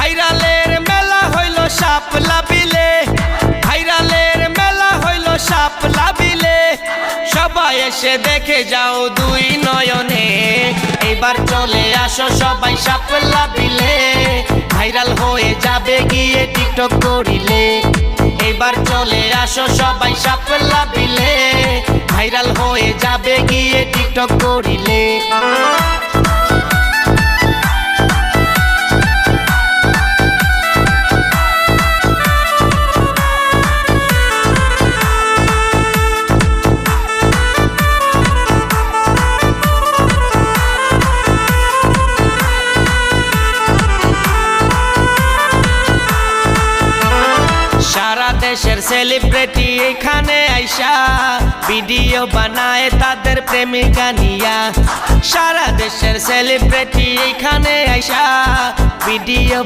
ভাইরালের মেলা হইল শাপলা বিলে, ভাইরালের মেলা হইল শাপলা বিলে। সবাই এসে দেখে যাও দুই নয়নে, এবার চলে আসো সবাই শাপলা বিলে। ভাইরাল হয়ে যাবে গিয়ে টিকটক করিলে, এবার চলে আসো সবাই শাপলা বিলে। ভাইরাল হয়ে যাবে গিয়ে টিকটক করিলে। সারা দেশের সেলিব্রিটি এখানে আইসা ভিডিও বানায় তাদের প্রেমিকা নিয়া। সারা দেশের সেলিব্রিটি এখানে আইসা ভিডিও